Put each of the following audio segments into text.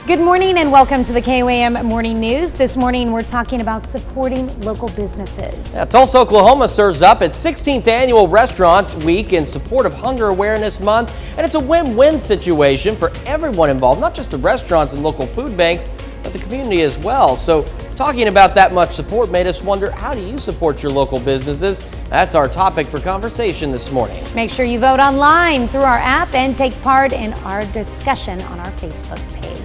Good morning and welcome to the KOAM Morning News. This morning we're talking about supporting local businesses. Tulsa, Oklahoma serves up its 16th annual restaurant week in support of Hunger Awareness Month, and it's a win-win situation for everyone involved, not just the restaurants and local food banks, but the community as well. So talking about that much support made us wonder, how do you support your local businesses? That's our topic for conversation this morning. Make sure you vote online through our app and take part in our discussion on our Facebook page.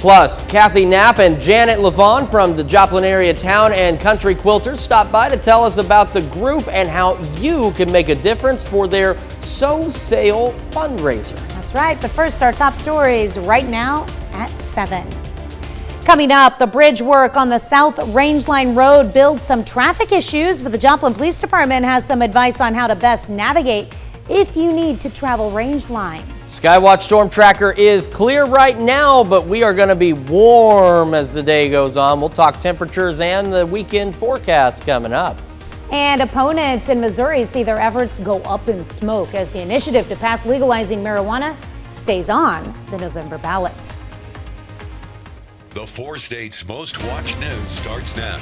Plus, Kathy Knapp and Janet Levon from the Joplin area Town and Country Quilters stopped by to tell us about the group and how you can make a difference for their Sew Sale fundraiser. That's right, but first our top stories right now at 7. Coming up, the bridge work on the South Rangeline Road builds some traffic issues, but the Joplin Police Department has some advice on how to best navigate if you need to travel Rangeline. Skywatch Storm Tracker is clear right now, but we are going to be warm as the day goes on. We'll talk temperatures and the weekend forecast coming up. And opponents in Missouri see their efforts go up in smoke as the initiative to pass legalizing marijuana stays on the November ballot. The 4 states' most watched news starts now.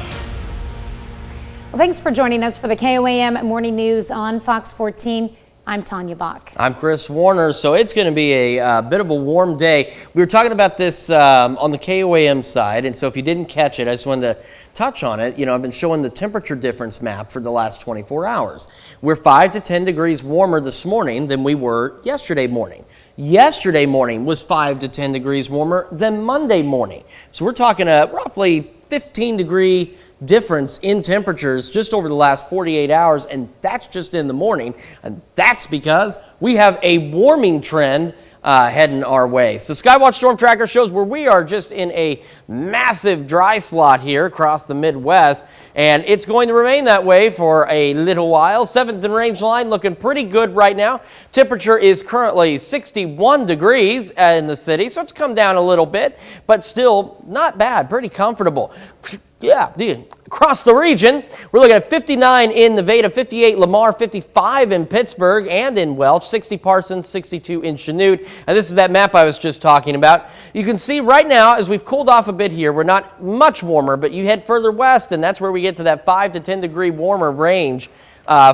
Well, thanks for joining us for the KOAM Morning News on Fox 14. I'm Tanya Bach. I'm Chris Warner. So it's going to be a bit of a warm day. We were talking about this on the KOAM side, and so if you didn't catch it, I just wanted to touch on it. You know, I've been showing the temperature difference map for the last 24 hours. We're 5 to 10 degrees warmer this morning than we were yesterday morning. Yesterday morning was 5 to 10 degrees warmer than Monday morning. So we're talking a roughly 15-degree difference in temperatures just over the last 48 hours, and that's just in the morning, and that's because we have a warming trend heading our way. So Skywatch Storm Tracker shows where we are just in a massive dry slot here across the Midwest, and it's going to remain that way for a little while. 7th and Rangeline looking pretty good right now. Temperature is currently 61 degrees in the city, so it's come down a little bit, but still not bad, pretty comfortable. Yeah, across the region, we're looking at 59 in Nevada, 58 Lamar, 55 in Pittsburgh and in Welch, 60 Parsons, 62 in Chanute. And this is that map I was just talking about. You can see right now, as we've cooled off a bit here, we're not much warmer, but you head further west, and that's where we get to that 5 to 10 degree warmer range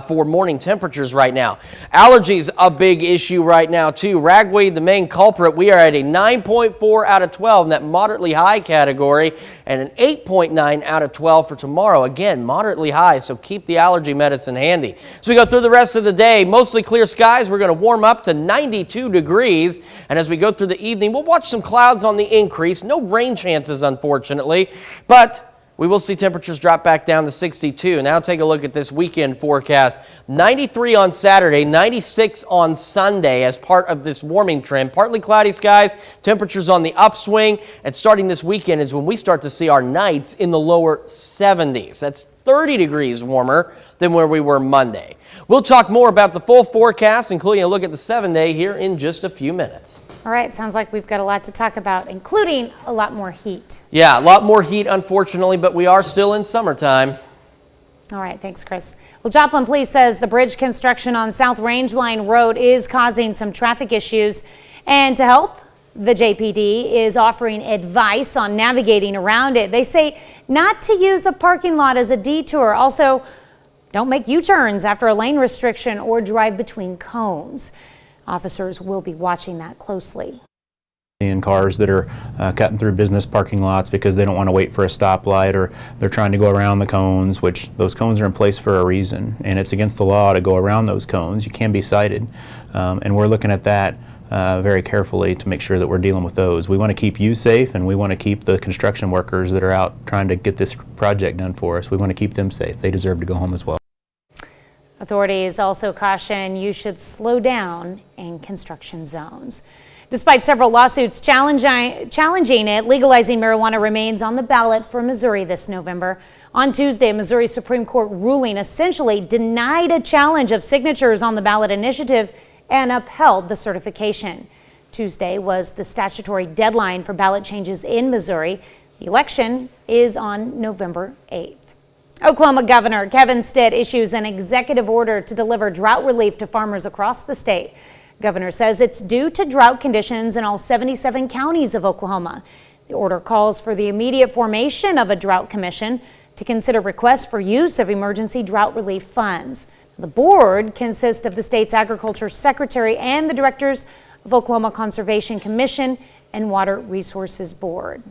for morning temperatures right now. Allergies, a big issue right now too. Ragweed, the main culprit. We are at a 9.4 out of 12 in that moderately high category, and an 8.9 out of 12 for tomorrow. Again, moderately high, so keep the allergy medicine handy. So we go through the rest of the day, mostly clear skies. We're going to warm up to 92 degrees, and as we go through the evening, we'll watch some clouds on the increase. No rain chances, unfortunately, but we will see temperatures drop back down to 62. Now take a look at this weekend forecast. 93 on Saturday, 96 on Sunday as part of this warming trend. Partly cloudy skies, temperatures on the upswing, and starting this weekend is when we start to see our nights in the lower 70s. That's 30 degrees warmer than where we were Monday. We'll talk more about the full forecast, including a look at the 7-day here in just a few minutes. All right, sounds like we've got a lot to talk about, including a lot more heat. Yeah, a lot more heat, unfortunately, but we are still in summertime. All right, thanks, Chris. Well, Joplin Police says the bridge construction on South Rangeline Road is causing some traffic issues, and to help, the JPD is offering advice on navigating around it. They say not to use a parking lot as a detour. Also, don't make U-turns after a lane restriction or drive between cones. Officers will be watching that closely. In cars that are cutting through business parking lots because they don't want to wait for a stoplight, or they're trying to go around the cones, which those cones are in place for a reason, and it's against the law to go around those cones. You can be cited, and we're looking at that very carefully to make sure that we're dealing with those. We want to keep you safe, and we want to keep the construction workers that are out trying to get this project done for us. We want to keep them safe. They deserve to go home as well. Authorities also caution you should slow down in construction zones. Despite several lawsuits challenging it, legalizing marijuana remains on the ballot for Missouri this November. On Tuesday, a Missouri Supreme Court ruling essentially denied a challenge of signatures on the ballot initiative and upheld the certification. Tuesday was the statutory deadline for ballot changes in Missouri. The election is on November 8th. Oklahoma Governor Kevin Stitt issues an executive order to deliver drought relief to farmers across the state. Governor says it's due to drought conditions in all 77 counties of Oklahoma. The order calls for the immediate formation of a drought commission to consider requests for use of emergency drought relief funds. The board consists of the state's agriculture secretary and the directors of Oklahoma Conservation Commission and Water Resources Board.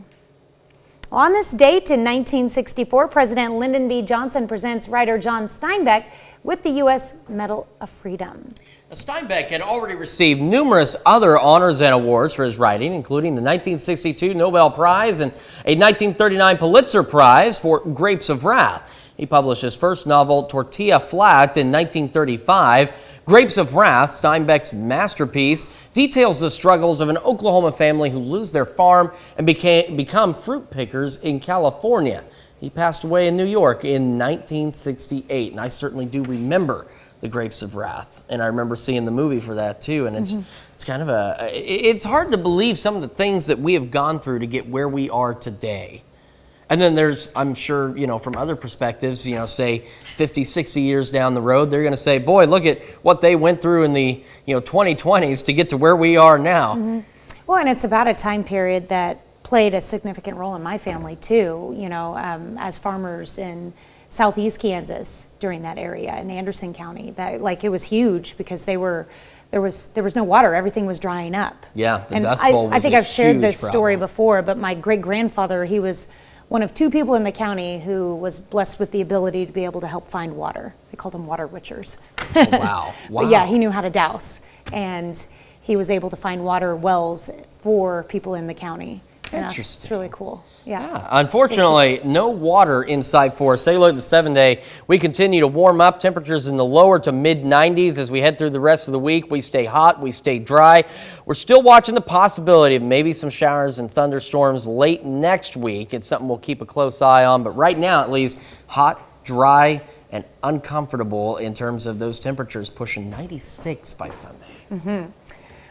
On this date in 1964, President Lyndon B. Johnson presents writer John Steinbeck with the U.S. Medal of Freedom. Steinbeck had already received numerous other honors and awards for his writing, including the 1962 Nobel Prize and a 1939 Pulitzer Prize for Grapes of Wrath. He published his first novel, Tortilla Flat, in 1935. Grapes of Wrath, Steinbeck's masterpiece, details the struggles of an Oklahoma family who lose their farm and become fruit pickers in California. He passed away in New York in 1968, and I certainly do remember the Grapes of Wrath, and I remember seeing the movie for that too. And it's kind of it's hard to believe some of the things that we have gone through to get where we are today. And then there's, I'm sure, from other perspectives, say 50, 60 years down the road, they're going to say, boy, look at what they went through in the 2020s to get to where we are now. Well, and it's about a time period that played a significant role in my family too, as farmers in southeast Kansas during that area in Anderson County. That it was huge because there was no water. Everything was drying up. Yeah, the and Dust Bowl was I think I've shared this story problem. before, but my great-grandfather, he was one of two people in the county who was blessed with the ability to be able to help find water. They called them water witchers. Oh, wow. But yeah, he knew how to douse, and he was able to find water wells for people in the county. And that's really cool. Yeah. Unfortunately, no water inside for us. Take a look at the 7-day. We continue to warm up. Temperatures in the lower to mid-90s as we head through the rest of the week. We stay hot. We stay dry. We're still watching the possibility of maybe some showers and thunderstorms late next week. It's something we'll keep a close eye on. But right now, at least, hot, dry, and uncomfortable in terms of those temperatures pushing 96 by Sunday.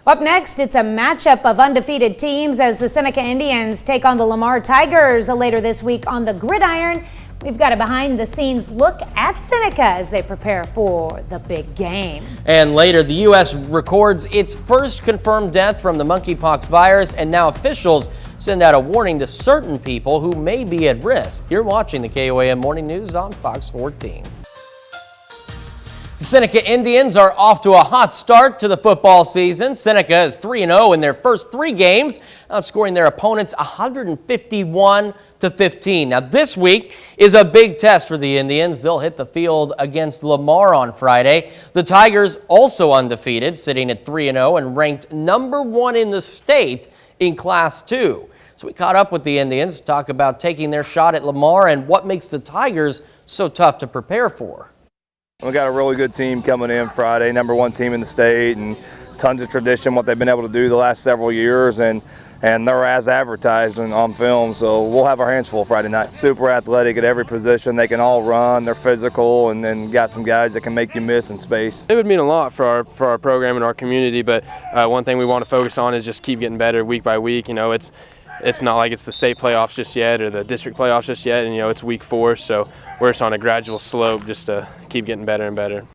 Up next, it's a matchup of undefeated teams as the Seneca Indians take on the Lamar Tigers later this week on the gridiron. We've got a behind-the-scenes look at Seneca as they prepare for the big game. And later, the U.S. records its first confirmed death from the Monkey Pox virus, and now officials send out a warning to certain people who may be at risk. You're watching the KOAM Morning News on Fox 14. The Seneca Indians are off to a hot start to the football season. Seneca is 3-0 in their first 3 games, outscoring their opponents 151-15. Now this week is a big test for the Indians. They'll hit the field against Lamar on Friday. The Tigers also undefeated, sitting at 3-0 and ranked number 1 in the state in Class 2. So we caught up with the Indians to talk about taking their shot at Lamar and what makes the Tigers so tough to prepare for. We got a really good team coming in Friday, number 1 team in the state, and tons of tradition, what they've been able to do the last several years, and they're as advertised on film, so we'll have our hands full Friday night. Super athletic at every position. They can all run, they're physical, and then got some guys that can make you miss in space. It would mean a lot for our program and our community, but one thing we want to focus on is just keep getting better week by week. It's not like it's the state playoffs just yet or the district playoffs just yet, and it's week 4, so we're just on a gradual slope just to keep getting better and better.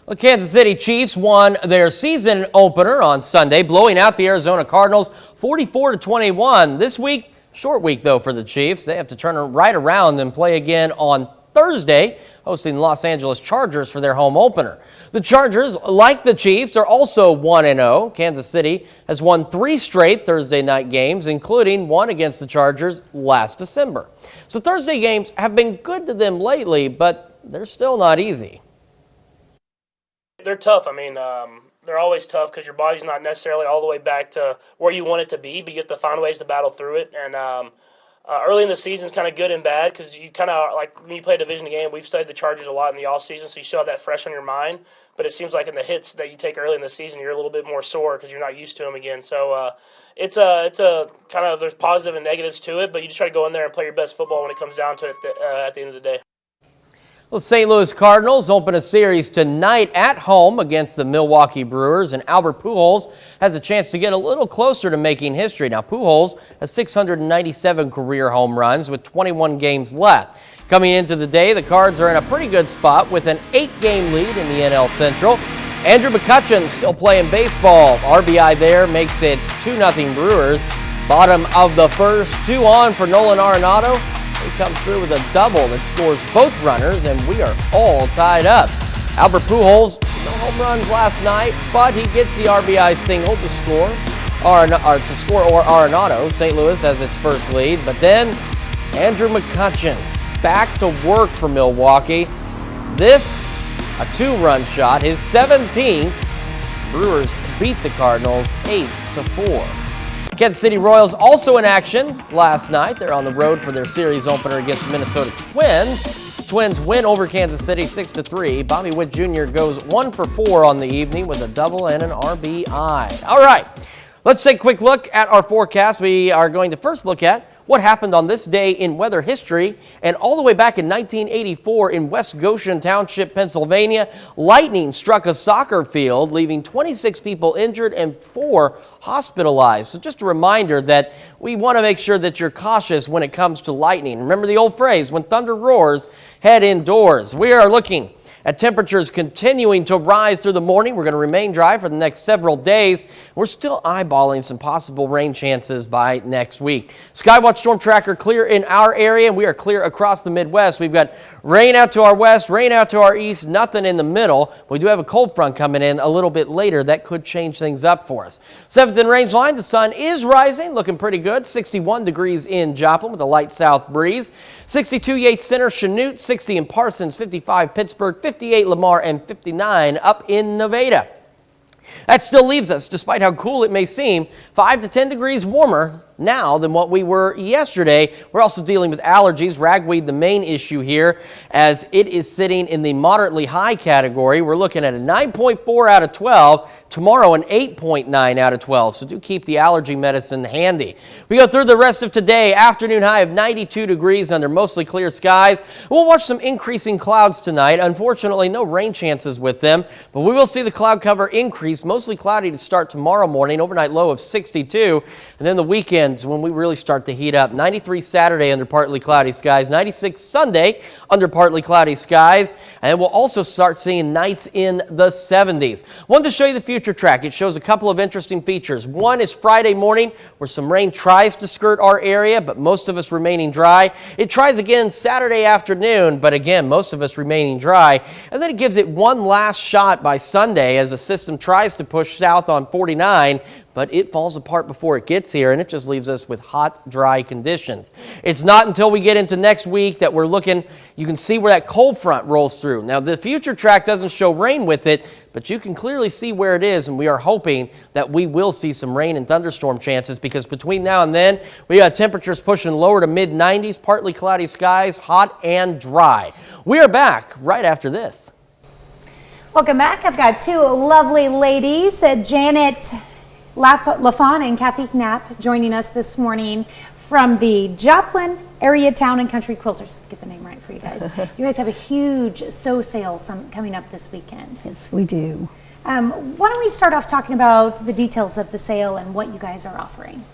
The Kansas City Chiefs won their season opener on Sunday, blowing out the Arizona Cardinals 44-21. This week, short week though for the Chiefs. They have to turn right around and play again on Thursday, hosting the Los Angeles Chargers for their home opener. The Chargers, like the Chiefs, are also 1-0. Kansas City has won 3 straight Thursday night games, including one against the Chargers last December. So Thursday games have been good to them lately, but they're still not easy. They're tough. They're always tough because your body's not necessarily all the way back to where you want it to be, but you have to find ways to battle through it. And early in the season is kind of good and bad because you kind of, like when you play a division game, we've studied the Chargers a lot in the offseason, so you still have that fresh on your mind. But it seems like in the hits that you take early in the season, you're a little bit more sore because you're not used to them again. So it's a kind of, there's positive and negatives to it, but you just try to go in there and play your best football when it comes down to it at the end of the day. The St. Louis Cardinals open a series tonight at home against the Milwaukee Brewers, and Albert Pujols has a chance to get a little closer to making history. Now, Pujols has 697 career home runs with 21 games left. Coming into the day, the Cards are in a pretty good spot with an 8-game lead in the NL Central. Andrew McCutcheon still playing baseball. RBI there makes it 2-0 Brewers. Bottom of the first, 2 on for Nolan Arenado. He comes through with a double that scores both runners, and we are all tied up. Albert Pujols, no home runs last night, but he gets the RBI single to score. Arenado. St. Louis has its first lead, but then Andrew McCutchen back to work for Milwaukee. This, a 2-run shot, his 17th. Brewers beat the Cardinals 8-4. Kansas City Royals also in action last night. They're on the road for their series opener against the Minnesota Twins. Twins win over Kansas City 6-3. Bobby Witt Jr. goes 1 for 4 on the evening with a double and an RBI. All right, let's take a quick look at our forecast. We are going to first look at what happened on this day in weather history, and all the way back in 1984 in West Goshen Township, Pennsylvania, lightning struck a soccer field, leaving 26 people injured and 4 hospitalized. So just a reminder that we want to make sure that you're cautious when it comes to lightning. Remember the old phrase, when thunder roars, head indoors. We are looking at temperatures continuing to rise through the morning. We're going to remain dry for the next several days. We're still eyeballing some possible rain chances by next week. Skywatch Storm Tracker clear in our area, and we are clear across the Midwest. We've got rain out to our west, rain out to our east, nothing in the middle. We do have a cold front coming in a little bit later. That could change things up for us. 7th in range line, the sun is rising, looking pretty good. 61 degrees in Joplin with a light south breeze. 62 Yates Center, Chanute, 60 in Parsons, 55 Pittsburgh, 58 Lamar, and 59 up in Nevada. That still leaves us, despite how cool it may seem, 5 to 10 degrees warmer now than what we were yesterday. We're also dealing with allergies. Ragweed, the main issue here, as it is sitting in the moderately high category. We're looking at a 9.4 out of 12. Tomorrow, an 8.9 out of 12. So do keep the allergy medicine handy. We go through the rest of today. Afternoon high of 92 degrees under mostly clear skies. We'll watch some increasing clouds tonight. Unfortunately, no rain chances with them, but we will see the cloud cover increase. Mostly cloudy to start tomorrow morning. Overnight low of 62. And then the weekends when we really start to heat up. 93 Saturday under partly cloudy skies. 96 Sunday under partly cloudy skies. And we'll also start seeing nights in the 70s. Wanted to show you the future track. It shows a couple of interesting features. One is Friday morning, where some rain tries to skirt our area, but most of us remaining dry. It tries again Saturday afternoon, but again, most of us remaining dry. And then it gives it one last shot by Sunday as a system tries to push south on 49, but it falls apart before it gets here, and it just leaves us with hot, dry conditions. It's not until we get into next week that we're looking, you can see where that cold front rolls through. Now, the future track doesn't show rain with it, but you can clearly see where it is, and we are hoping that we will see some rain and thunderstorm chances, because between now and then, we got temperatures pushing lower to mid-90s, partly cloudy skies, hot and dry. We are back right after this. Welcome back. I've got 2 lovely ladies, Janet LaFawn and Kathy Knapp, joining us this morning from the Joplin Area Town and Country Quilters. Get the name right for you guys. You guys have a huge sew sale coming up this weekend. Yes, we do. Why don't we start off talking about the details of the sale and what you guys are offering?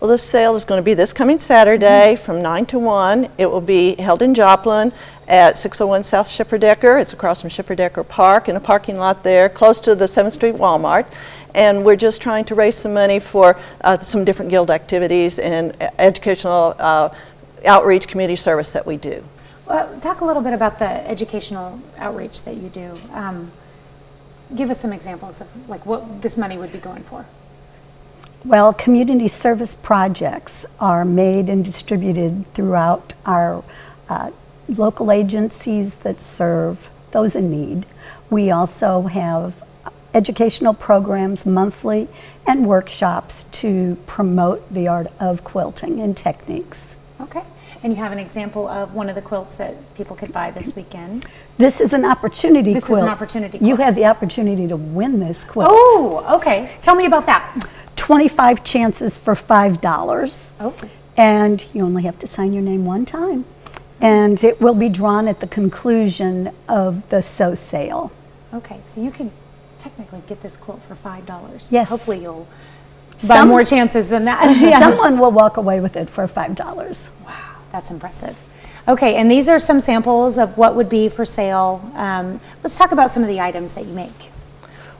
Well, this sale is going to be this coming Saturday from 9 to 1. It will be held in Joplin at 601 South Schifferdecker. It's across from Schifferdecker Park in a parking lot there, close to the 7th Street Walmart. And we're just trying to raise some money for some different guild activities and educational outreach community service that we do. Well, talk a little bit about the educational outreach that you do. Give us some examples of like what this money would be going for. Well, community service projects are made and distributed throughout our local agencies that serve those in need. We also have educational programs monthly and workshops to promote the art of quilting and techniques. Okay. And you have an example of one of the quilts that people could buy this weekend. This is an opportunity quilt. This is an opportunity quilt. You have the opportunity to win this quilt. Oh, okay. Tell me about that. 25 chances for $5. Oh. And you only have to sign your name one time. And it will be drawn at the conclusion of the sew sale. Okay, so you can technically get this quilt for $5. Yes. Hopefully you'll buy more chances than that. Yeah. Someone will walk away with it for $5. Wow, that's impressive. Okay, and these are some samples of what would be for sale. Let's talk about some of the items that you make.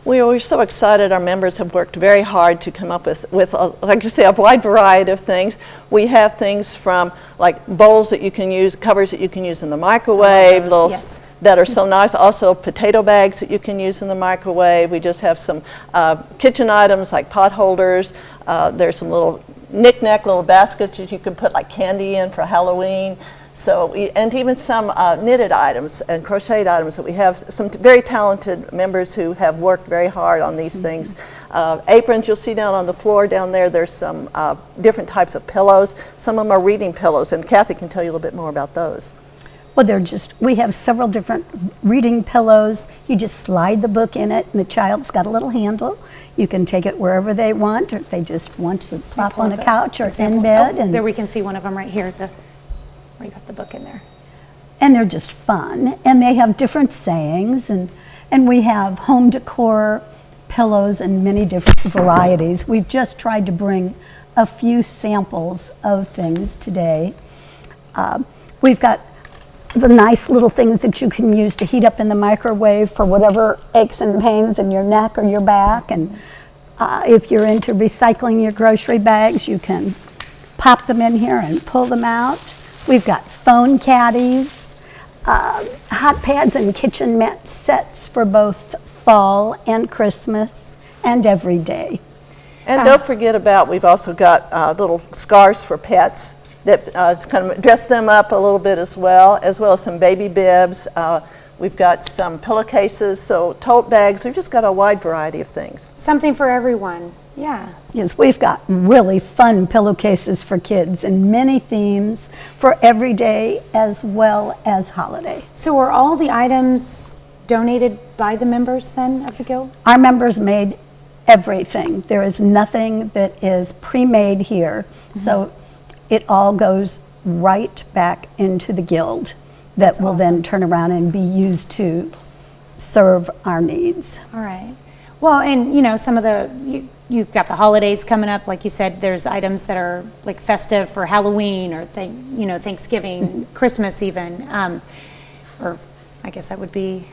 We're so excited. Our members have worked very hard to come up with like you say, a wide variety of things. We have things from like bowls that you can use, covers that you can use in the microwave, those, yes. that are so nice. Also potato bags that you can use in the microwave. We just have some kitchen items like pot holders. There's some little knick-knack little baskets that you can put like candy in for Halloween. So, and even some knitted items and crocheted items that we have some very talented members who have worked very hard on these things. Aprons you'll see down on the floor down there. There's some different types of pillows. Some of them are reading pillows, and Kathy can tell you a little bit more about those. Well, we have several different reading pillows. You just slide the book in it, and the child's got a little handle. You can take it wherever they want, or if they just want to plop on a couch or in bed. And there we can see one of them right here. Where you got the book in there. And they're just fun, and they have different sayings, and we have home decor pillows in many different varieties. We've just tried to bring a few samples of things today. We've got the nice little things that you can use to heat up in the microwave for whatever aches and pains in your neck or your back, and if you're into recycling your grocery bags, you can pop them in here and pull them out. We've got phone caddies, hot pads and kitchen mat sets for both fall and Christmas and every day. And don't forget about, we've also got little scarves for pets that kind of dress them up a little bit as well as some baby bibs. We've got some pillowcases, so tote bags. We've just got a wide variety of things. Something for everyone. Yeah. Yes, we've got really fun pillowcases for kids and many themes for every day as well as holiday. So are all the items donated by the members then of the Guild? Our members made everything. There is nothing that is pre-made here. So it all goes right back into the Guild that will then turn around and be used to serve our needs. All right. Well, and you know, some of you've got the holidays coming up, like you said. There's items that are like festive for Halloween or Thanksgiving, Christmas even, or I guess that would be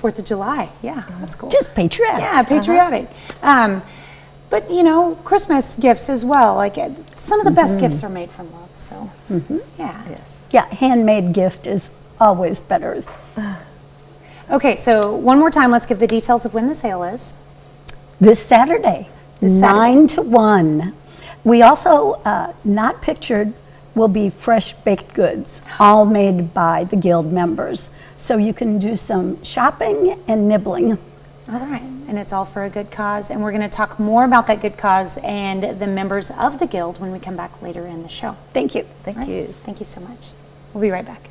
4th of July. Yeah, that's cool. Just patriotic. Yeah, patriotic. But you know, Christmas gifts as well. Like some of the best gifts are made from love. So yeah. Yes. Yeah, handmade gift is always better. Okay, so one more time, let's give the details of when the sale is. This Saturday, 9 to 1. We also, not pictured, will be fresh baked goods, all made by the Guild members. So you can do some shopping and nibbling. All right, and it's all for a good cause. And we're going to talk more about that good cause and the members of the Guild when we come back later in the show. Thank you. Thank you. Thank you so much. We'll be right back.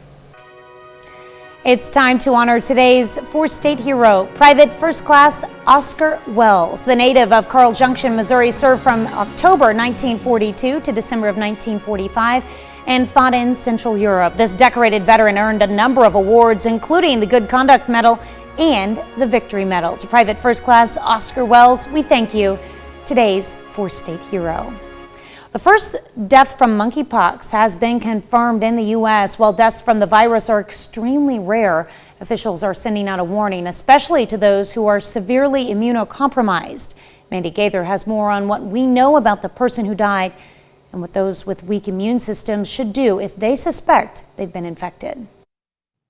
It's time to honor today's four-state hero, Private First Class Oscar Wells. The native of Carl Junction, Missouri, served from October 1942 to December of 1945 and fought in Central Europe. This decorated veteran earned a number of awards, including the Good Conduct Medal and the Victory Medal. To Private First Class Oscar Wells, we thank you, today's four-state hero. The first death from monkeypox has been confirmed in the U.S. While deaths from the virus are extremely rare, officials are sending out a warning, especially to those who are severely immunocompromised. Mandy Gaither has more on what we know about the person who died and what those with weak immune systems should do if they suspect they've been infected.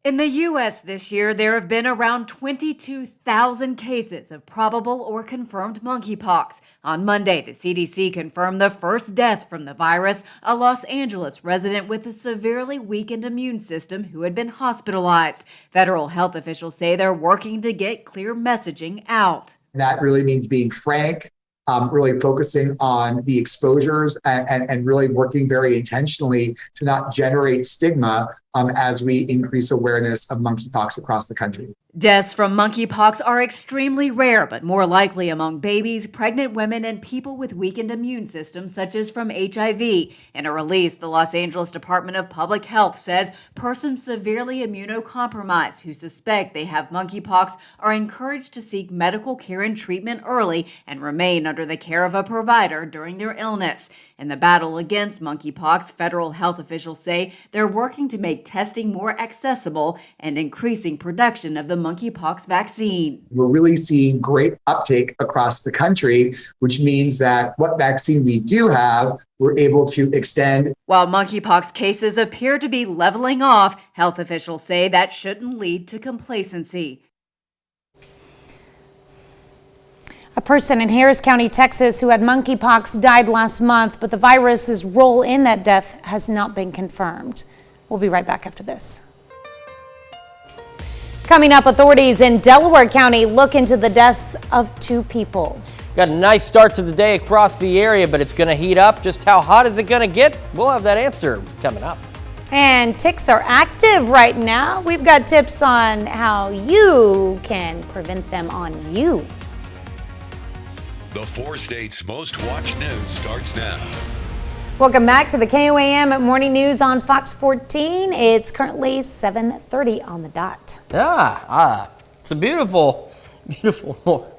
In the U.S. this year, there have been around 22,000 cases of probable or confirmed monkeypox. On Monday, the CDC confirmed the first death from the virus, a Los Angeles resident with a severely weakened immune system who had been hospitalized. Federal health officials say they're working to get clear messaging out. That really means being frank, really focusing on the exposures and really working very intentionally to not generate stigma as we increase awareness of monkeypox across the country. Deaths from monkeypox are extremely rare, but more likely among babies, pregnant women, and people with weakened immune systems, such as from HIV. In a release, the Los Angeles Department of Public Health says persons severely immunocompromised who suspect they have monkeypox are encouraged to seek medical care and treatment early and remain under the care of a provider during their illness. In the battle against monkeypox, federal health officials say they're working to make testing more accessible and increasing production of the monkeypox vaccine. We're really seeing great uptake across the country, which means that what vaccine we do have, we're able to extend. While monkeypox cases appear to be leveling off, health officials say that shouldn't lead to complacency. A person in Harris County, Texas, who had monkeypox died last month, but the virus's role in that death has not been confirmed. We'll be right back after this. Coming up, authorities in Delaware County look into the deaths of 2 people. Got a nice start to the day across the area, but it's going to heat up. Just how hot is it going to get? We'll have that answer coming up. And ticks are active right now. We've got tips on how you can prevent them on you. The 4 states' most watched news starts now. Welcome back to the KOAM Morning News on Fox 14. It's currently 7:30 on the dot. It's a beautiful, beautiful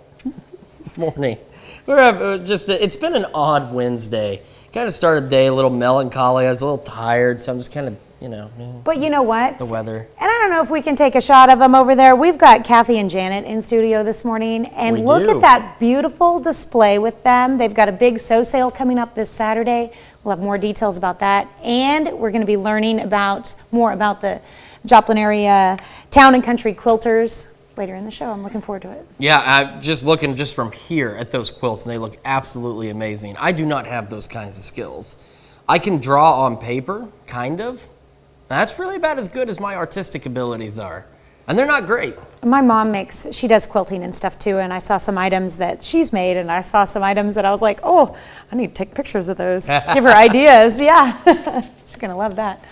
morning. It's been an odd Wednesday. Kind of started the day a little melancholy. I was a little tired, so I'm just kind of, But you know what? The weather. And I don't know if we can take a shot of them over there. We've got Kathy and Janet in studio this morning, and look at that beautiful display with them. They've got a big sew sale coming up this Saturday. We'll have more details about that, and we're going to be learning more about the Joplin area town and country quilters later in the show. I'm looking forward to it. Yeah, I'm just looking just from here at those quilts, and they look absolutely amazing. I do not have those kinds of skills. I can draw on paper, kind of. That's really about as good as my artistic abilities are. And they're not great. My mom she does quilting and stuff too, and I saw some items that she's made, and I saw some items that I was like, oh, I need to take pictures of those. Give her ideas, yeah. She's gonna love that.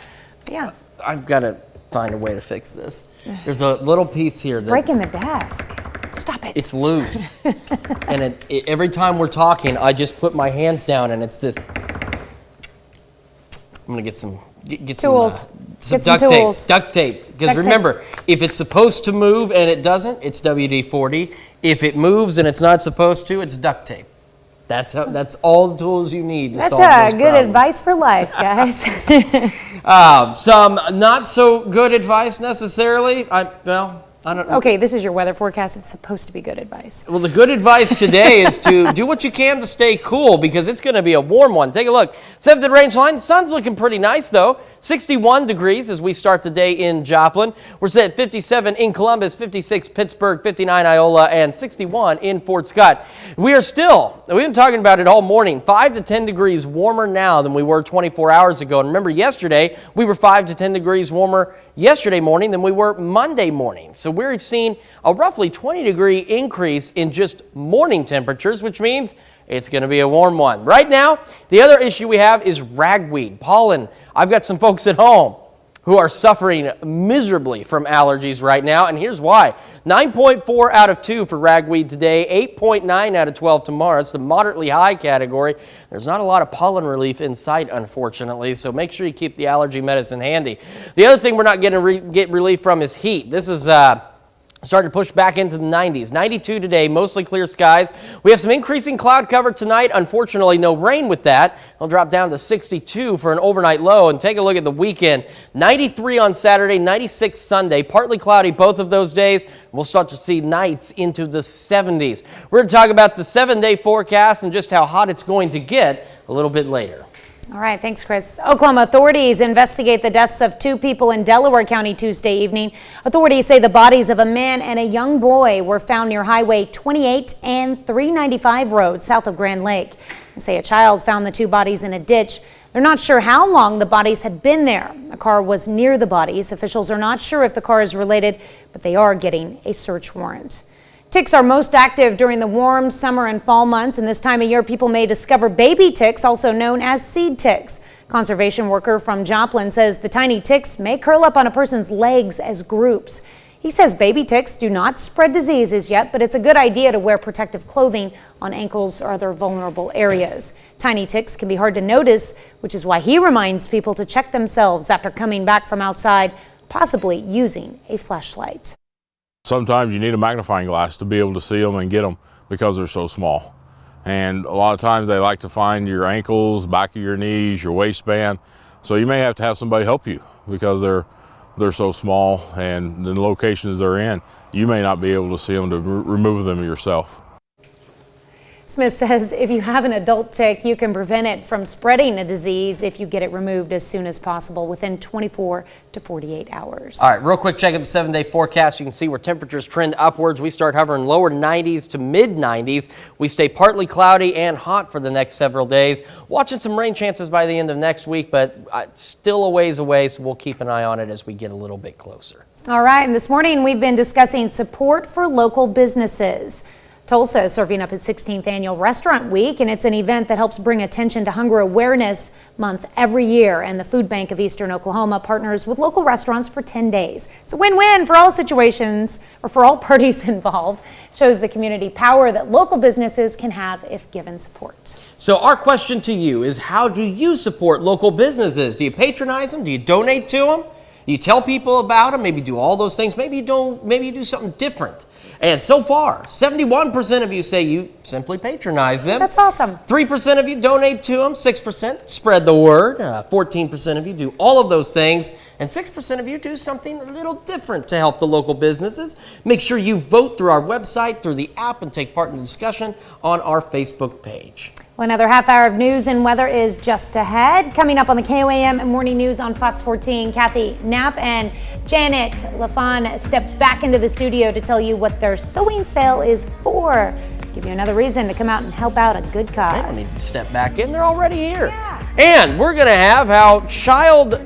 But yeah. I've got to find a way to fix this. There's a little piece here that's breaking the desk. Stop it. It's loose. And every time we're talking, I just put my hands down, and it's this. I'm gonna get some tools. Some duct tape. Because remember, if it's supposed to move and it doesn't, it's WD-40. If it moves and it's not supposed to, it's duct tape. That's all the tools you need to solve those That's good problems. advice for life, guys. Some not so good advice necessarily. I don't know. Okay, this is your weather forecast. It's supposed to be good advice. Well, the good advice today is to do what you can to stay cool because it's going to be a warm one. Take a look. 7th range line. The sun's looking pretty nice, though. 61 degrees as we start the day in Joplin. We're set at 57 in Columbus, 56 Pittsburgh, 59 Iola, and 61 in Fort Scott. We've been talking about it all morning, 5 to 10 degrees warmer now than we were 24 hours ago. And remember, yesterday, we were 5 to 10 degrees warmer yesterday morning than we were Monday morning. So we've seen a roughly 20-degree increase in just morning temperatures, which means it's going to be a warm one. Right now, the other issue we have is ragweed pollen. I've got some folks at home who are suffering miserably from allergies right now, and here's why. 9.4 out of 2 for ragweed today, 8.9 out of 12 tomorrow. It's the moderately high category. There's not a lot of pollen relief in sight, unfortunately, so make sure you keep the allergy medicine handy. The other thing we're not going to get relief from is heat. This is starting to push back into the 90s. 92 today, mostly clear skies. We have some increasing cloud cover tonight. Unfortunately, no rain with that. It'll drop down to 62 for an overnight low. And take a look at the weekend. 93 on Saturday, 96 Sunday. Partly cloudy both of those days. We'll start to see nights into the 70s. We're going to talk about the 7-day forecast and just how hot it's going to get a little bit later. All right, thanks, Chris. Oklahoma authorities investigate the deaths of 2 people in Delaware County Tuesday evening. Authorities say the bodies of a man and a young boy were found near Highway 28 and 395 road south of Grand Lake. They say a child found the 2 bodies in a ditch. They're not sure how long the bodies had been there. A car was near the bodies. Officials are not sure if the car is related, but they are getting a search warrant. Ticks are most active during the warm summer and fall months, and this time of year people may discover baby ticks, also known as seed ticks. Conservation worker from Joplin says the tiny ticks may curl up on a person's legs as groups. He says baby ticks do not spread diseases yet, but it's a good idea to wear protective clothing on ankles or other vulnerable areas. Tiny ticks can be hard to notice, which is why he reminds people to check themselves after coming back from outside, possibly using a flashlight. Sometimes you need a magnifying glass to be able to see them and get them because they're so small. And a lot of times they like to find your ankles, back of your knees, your waistband. So you may have to have somebody help you because they're they're so small, and the locations they're in, you may not be able to see them to remove them yourself. Smith says if you have an adult tick, you can prevent it from spreading a disease if you get it removed as soon as possible within 24 to 48 hours. All right, real quick check of the 7-day forecast. You can see where temperatures trend upwards. We start hovering lower 90s to mid 90s. We stay partly cloudy and hot for the next several days. Watching some rain chances by the end of next week, but it's still a ways away, so we'll keep an eye on it as we get a little bit closer. All right, and this morning we've been discussing support for local businesses. Tulsa is serving up its 16th annual Restaurant Week, and it's an event that helps bring attention to Hunger Awareness Month every year. And the Food Bank of Eastern Oklahoma partners with local restaurants for 10 days. It's a win-win for all situations, or for all parties involved. Shows the community power that local businesses can have if given support. So our question to you is, how do you support local businesses? Do you patronize them? Do you donate to them? Do you tell people about them? Maybe do all those things. Maybe you don't. Maybe you do something different. And so far, 71% of you say you simply patronize them. That's awesome. 3% of you donate to them. 6% spread the word. 14% of you do all of those things. And 6% of you do something a little different to help the local businesses. Make sure you vote through our website, through the app, and take part in the discussion on our Facebook page. Well, another half hour of news and weather is just ahead. Coming up on the KOAM Morning News on Fox 14, Kathy Knapp and Janet LaFawn step back into the studio to tell you what their sewing sale is for. Give you another reason to come out and help out a good cause. They don't need to step back in. They're already here. Yeah. And we're going to have how child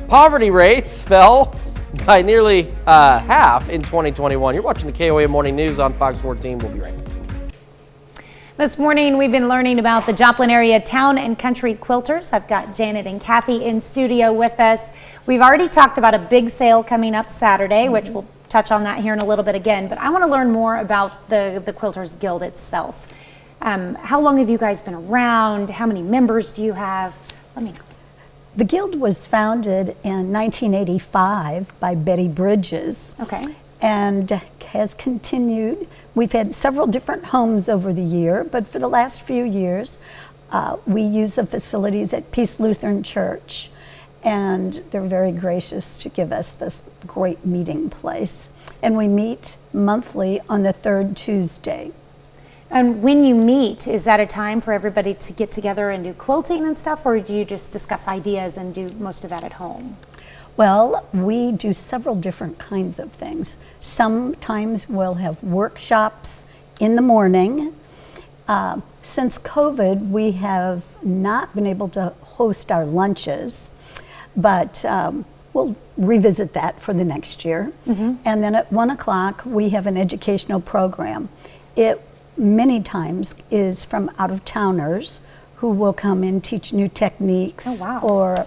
poverty rates fell by nearly half in 2021. You're watching the KOAM Morning News on Fox 14. We'll be right back. This morning, we've been learning about the Joplin area town and country quilters. I've got Janet and Kathy in studio with us. We've already talked about a big sale coming up Saturday, which we'll touch on that here in a little bit again. But I want to learn more about the Quilters Guild itself. How long have you guys been around? How many members do you have? Let me know. The Guild was founded in 1985 by Betty Bridges. Okay. And has continued. We've had several different homes over the year, but for the last few years, we use the facilities at Peace Lutheran Church, and they're very gracious to give us this great meeting place. And we meet monthly on the third Tuesday. And when you meet, is that a time for everybody to get together and do quilting and stuff, or do you just discuss ideas and do most of that at home? Well, we do several different kinds of things. Sometimes we'll have workshops in the morning. Since COVID, we have not been able to host our lunches, but we'll revisit that for the next year. Mm-hmm. And then at 1 o'clock, we have an educational program. It many times is from out-of-towners who will come and teach new techniques. Oh, wow. Or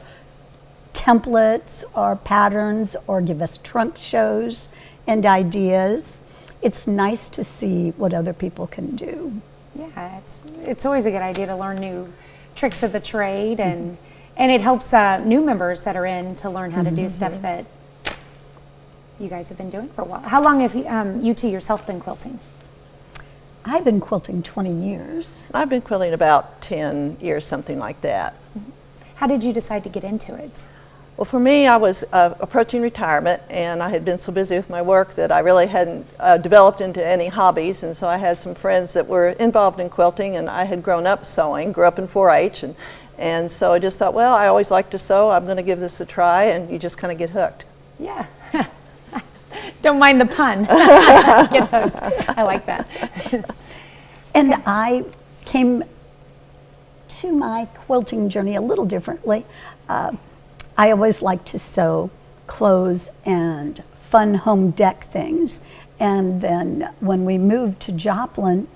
templates or patterns, or give us trunk shows and ideas. It's nice to see what other people can do. Yeah, it's always a good idea to learn new tricks of the trade, and it helps new members that are in to learn how to do stuff that you guys have been doing for a while. How long have you two yourself been quilting? I've been quilting 20 years. I've been quilting about 10 years, something like that. How did you decide to get into it? Well, for me, I was approaching retirement, and I had been so busy with my work that I really hadn't developed into any hobbies, and so I had some friends that were involved in quilting, and I had grown up sewing, grew up in 4-H, and so I just thought, well, I always like to sew, I'm going to give this a try, and you just kind of get hooked. Yeah. Don't mind the pun. Get hooked. I like that. And I came to my quilting journey a little differently. I always liked to sew clothes and fun home dec things. And then when we moved to Joplin,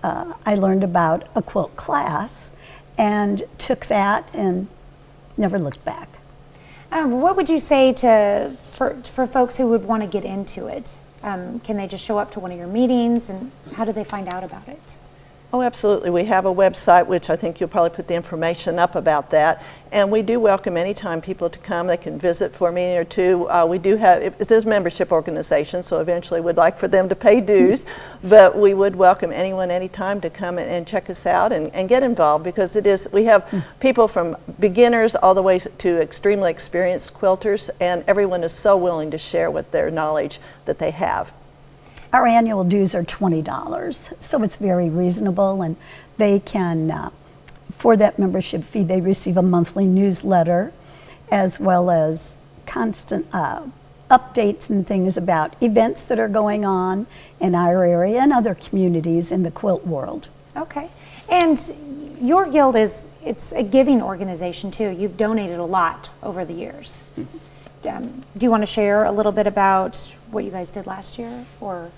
I learned about a quilt class and took that and never looked back. What would you say for folks who would want to get into it? Can they just show up to one of your meetings, and how do they find out about it? Oh, absolutely. We have a website, which I think you'll probably put the information up about that. And we do welcome anytime people to come. They can visit for a meeting or two. We do have, it is a membership organization, so eventually we'd like for them to pay dues. But we would welcome anyone anytime to come and check us out and get involved, because it is, we have people from beginners all the way to extremely experienced quilters, and everyone is so willing to share with their knowledge that they have. Our annual dues are $20, so it's very reasonable, and they can, for that membership fee, they receive a monthly newsletter as well as constant updates and things about events that are going on in our area and other communities in the quilt world. Okay. And your guild it's a giving organization too. You've donated a lot over the years. Do you want to share a little bit about what you guys did last year, or?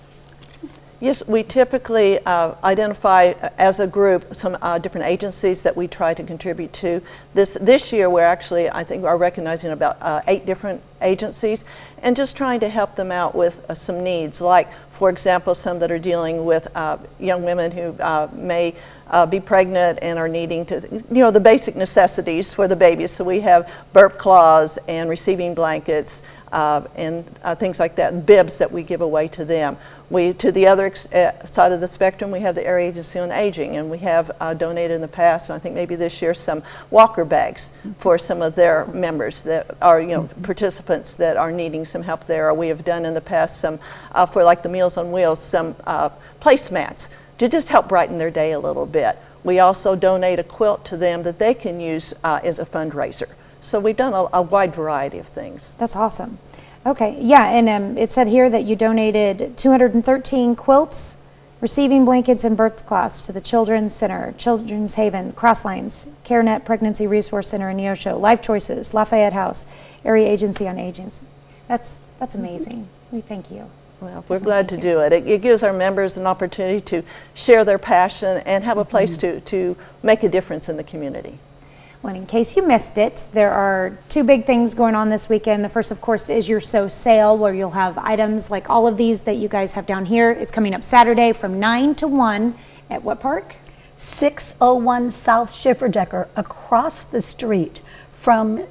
Yes, we typically identify as a group some different agencies that we try to contribute to. This year we're actually, I think, are recognizing about 8 different agencies and just trying to help them out with some needs, like, for example, some that are dealing with young women who may be pregnant and are needing to, the basic necessities for the babies. So we have burp cloths and receiving blankets and things like that, and bibs that we give away to them. To the other side of the spectrum, we have the Area Agency on Aging, and we have donated in the past, and I think maybe this year, some walker bags for some of their members that are, participants that are needing some help there. Or we have done in the past some, for like the Meals on Wheels, some placemats to just help brighten their day a little bit. We also donate a quilt to them that they can use as a fundraiser. So we've done a wide variety of things. That's awesome. Okay, yeah, and it said here that you donated 213 quilts, receiving blankets, and birth cloths to the Children's Center, Children's Haven, Crosslines, CareNet Pregnancy Resource Center in Neosho, Life Choices, Lafayette House, Area Agency on Aging. That's amazing. We thank you. Well, we're glad to do it. It gives our members an opportunity to share their passion and have a place to make a difference in the community. Well, in case you missed it, there are 2 big things going on this weekend. The first, of course, is your Sew Sale, where you'll have items like all of these that you guys have down here. It's coming up Saturday from 9 to 1 at what park? 601 South Schifferdecker, across the street from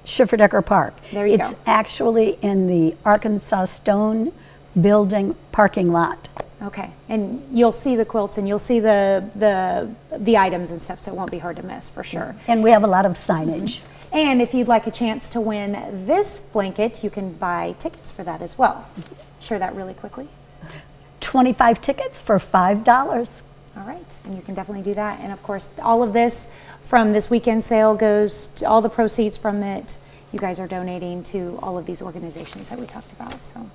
Schifferdecker Park. There you go. It's actually in the Arkansas Stone Building parking lot. Okay, and you'll see the quilts and you'll see the items and stuff, so it won't be hard to miss for sure. And we have a lot of signage. And if you'd like a chance to win this blanket, you can buy tickets for that as well. Share that really quickly. 25 tickets for $5. All right, and you can definitely do that. And of course, all of this from this weekend sale goes to all the proceeds from it. You guys are donating to all of these organizations that we talked about, so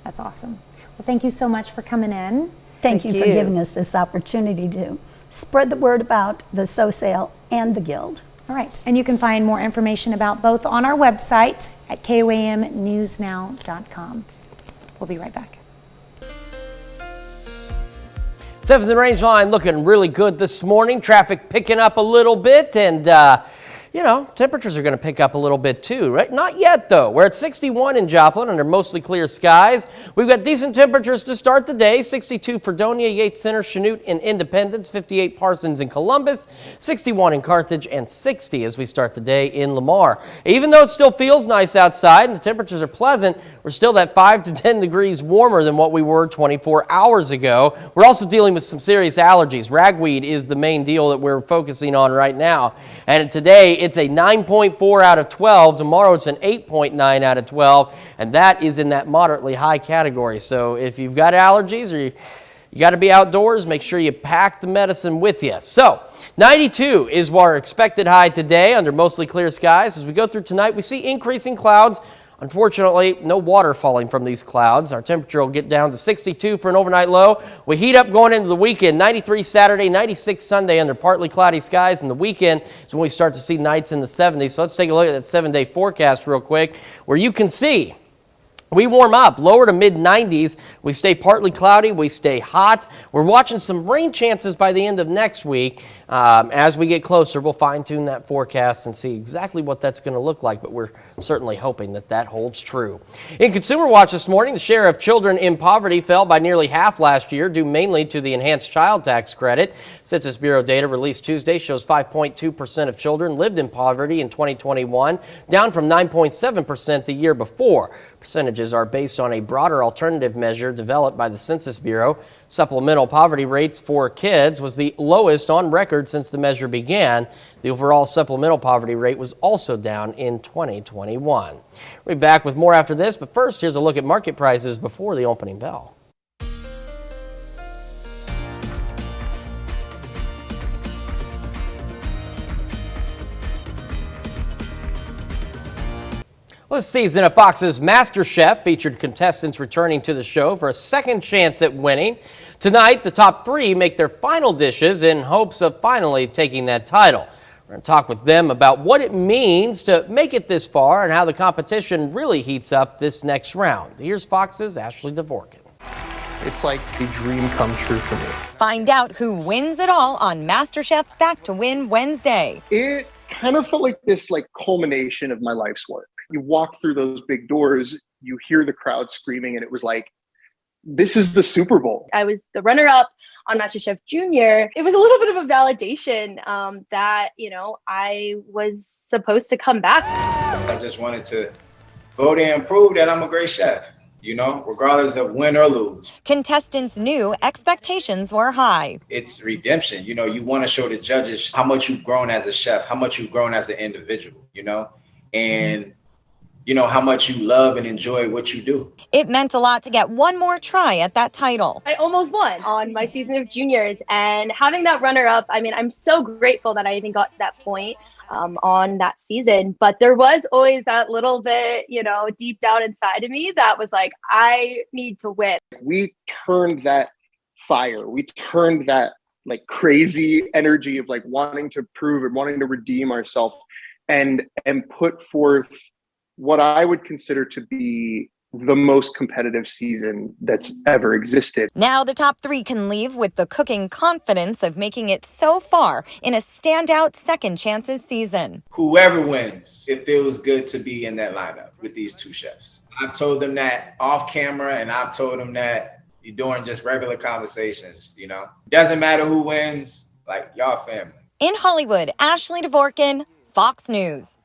that's awesome. Well, thank you so much for coming in. Thank you for giving us this opportunity to spread the word about the Sew Sale and the Guild. All right, and you can find more information about both on our website at KOAMnewsnow.com. We'll be right back. 7th and Range line looking really good this morning. Traffic picking up a little bit, and temperatures are going to pick up a little bit too, right? Not yet, though. We're at 61 in Joplin under mostly clear skies. We've got decent temperatures to start the day. 62 Fredonia, Yates Center, Chanute, and Independence. 58 Parsons and Columbus. 61 in Carthage, and 60 as we start the day in Lamar. Even though it still feels nice outside and the temperatures are pleasant, we're still at 5 to 10 degrees warmer than what we were 24 hours ago. We're also dealing with some serious allergies. Ragweed is the main deal that we're focusing on right now. And today, it's a 9.4 out of 12. Tomorrow, it's an 8.9 out of 12. And that is in that moderately high category. So if you've got allergies or you got to be outdoors, make sure you pack the medicine with you. So 92 is our expected high today under mostly clear skies. As we go through tonight, we see increasing clouds. Unfortunately, no water falling from these clouds. Our temperature will get down to 62 for an overnight low. We heat up going into the weekend. 93 Saturday, 96 Sunday under partly cloudy skies. And the weekend is when we start to see nights in the 70s. So let's take a look at that 7-day forecast real quick, where you can see we warm up, lower to mid-90s. We stay partly cloudy. We stay hot. We're watching some rain chances by the end of next week. As we get closer, we'll fine-tune that forecast and see exactly what that's going to look like, but we're certainly hoping that that holds true. In Consumer Watch this morning, the share of children in poverty fell by nearly half last year, due mainly to the enhanced child tax credit. Census Bureau data released Tuesday shows 5.2% of children lived in poverty in 2021, down from 9.7% the year before. Percentages are based on a broader alternative measure developed by the Census Bureau. Supplemental poverty rates for kids was the lowest on record since the measure began. The overall supplemental poverty rate was also down in 2021. We'll be back with more after this, but first, here's a look at market prices before the opening bell. This season of Fox's MasterChef featured contestants returning to the show for a second chance at winning. Tonight, the top 3 make their final dishes in hopes of finally taking that title. We're going to talk with them about what it means to make it this far and how the competition really heats up this next round. Here's Fox's Ashley Dvorkin. It's like a dream come true for me. Find out who wins it all on MasterChef Back to Win Wednesday. It kind of felt like this culmination of my life's work. You walk through those big doors, you hear the crowd screaming, and it was like, this is the Super Bowl. I was the runner-up on MasterChef Junior. It was a little bit of a validation that, I was supposed to come back. I just wanted to go there and prove that I'm a great chef, regardless of win or lose. Contestants knew expectations were high. It's redemption. You want to show the judges how much you've grown as a chef, how much you've grown as an individual, and how much you love and enjoy what you do. It meant a lot to get one more try at that title. I almost won on my season of juniors, and having that runner-up, I'm so grateful that I even got to that point on that season. But there was always that little bit, deep down inside of me that was like, I need to win. We turned that fire. We turned that crazy energy of wanting to prove and wanting to redeem ourselves and put forth what I would consider to be the most competitive season that's ever existed. Now the top 3 can leave with the cooking confidence of making it so far in a standout second chances season. Whoever wins, it feels good to be in that lineup with these 2 chefs. I've told them that off camera, and I've told them that during just regular conversations, Doesn't matter who wins, y'all family. In Hollywood, Ashley Dvorkin, Fox News.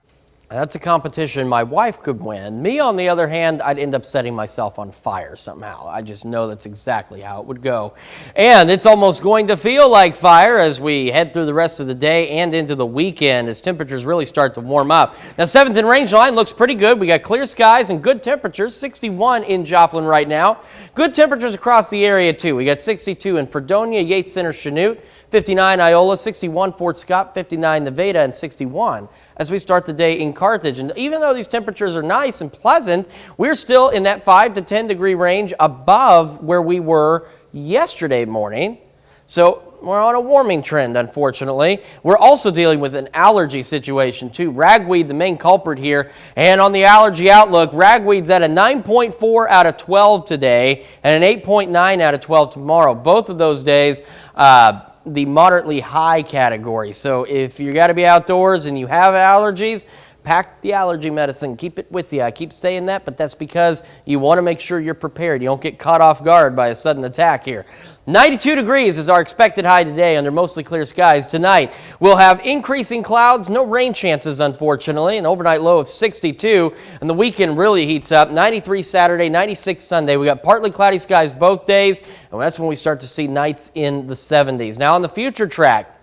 That's a competition my wife could win. Me, on the other hand, I'd end up setting myself on fire somehow. I just know that's exactly how it would go. And it's almost going to feel like fire as we head through the rest of the day and into the weekend as temperatures really start to warm up. Now, 7th and Rangeline looks pretty good. We got clear skies and good temperatures. 61 in Joplin right now. Good temperatures across the area, too. We got 62 in Fredonia, Yates Center, Chanute, 59 Iola, 61 Fort Scott, 59 Nevada, and 61 as we start the day in Carthage. And even though these temperatures are nice and pleasant, we're still in that 5 to 10 degree range above where we were yesterday morning. So we're on a warming trend, unfortunately. We're also dealing with an allergy situation, too. Ragweed, the main culprit here. And on the allergy outlook, ragweed's at a 9.4 out of 12 today and an 8.9 out of 12 tomorrow. Both of those days, the moderately high category. So if you got to be outdoors and you have allergies, pack the allergy medicine. Keep it with you. I keep saying that, but that's because you want to make sure you're prepared. You don't get caught off guard by a sudden attack here. 92 degrees is our expected high today under mostly clear skies. Tonight, we'll have increasing clouds, no rain chances, unfortunately, an overnight low of 62, and the weekend really heats up. 93 Saturday, 96 Sunday. We got partly cloudy skies both days, and that's when we start to see nights in the 70s. Now, on the future track,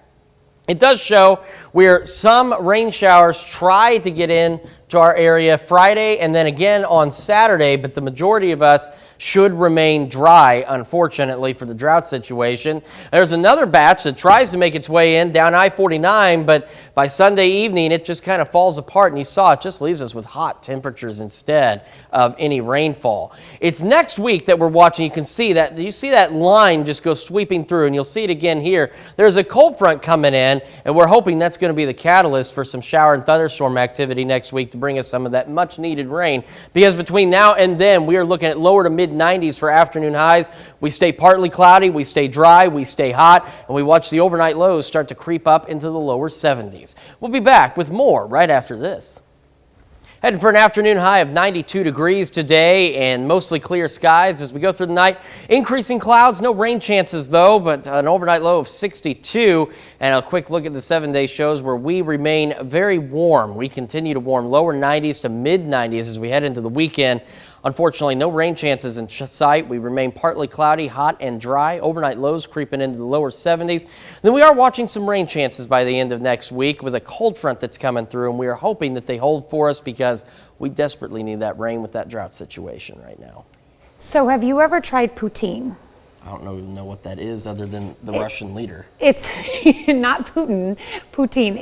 it does show where some rain showers try to get in to our area Friday and then again on Saturday, but the majority of us should remain dry, unfortunately, for the drought situation. There's another batch that tries to make its way in down I-49, but by Sunday evening, it just kind of falls apart, and you saw it just leaves us with hot temperatures instead of any rainfall. It's next week that we're watching. You can see that. You see that line just go sweeping through, and you'll see it again here. There's a cold front coming in, and we're hoping that's going to be the catalyst for some shower and thunderstorm activity next week to bring us some of that much needed rain, because between now and then we are looking at lower to mid 90s for afternoon highs. We stay partly cloudy, we stay dry, we stay hot, and we watch the overnight lows start to creep up into the lower 70s. We'll be back with more right after this. Heading for an afternoon high of 92 degrees today and mostly clear skies as we go through the night. Increasing clouds, no rain chances though, but an overnight low of 62. And a quick look at the 7-day shows where we remain very warm. We continue to warm, lower 90s to mid 90s as we head into the weekend. Unfortunately, no rain chances in sight. We remain partly cloudy, hot and dry. Overnight lows creeping into the lower 70s. Then we are watching some rain chances by the end of next week with a cold front that's coming through, and we are hoping that they hold for us because we desperately need that rain with that drought situation right now. So have you ever tried poutine? I don't know what that is other than the Russian leader. It's not Putin, poutine.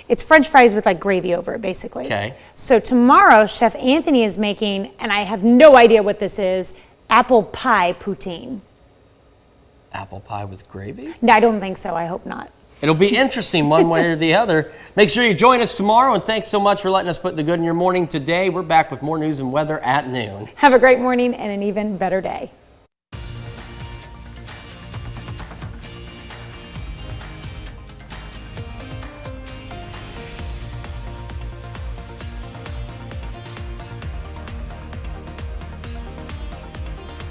It's French fries with like gravy over it, basically. Okay. So tomorrow, Chef Anthony is making, and I have no idea what this is, apple pie poutine. Apple pie with gravy? No, I don't think so. I hope not. It'll be interesting one way or the other. Make sure you join us tomorrow, and thanks so much for letting us put the good in your morning today. We're back with more news and weather at noon. Have a great morning and an even better day.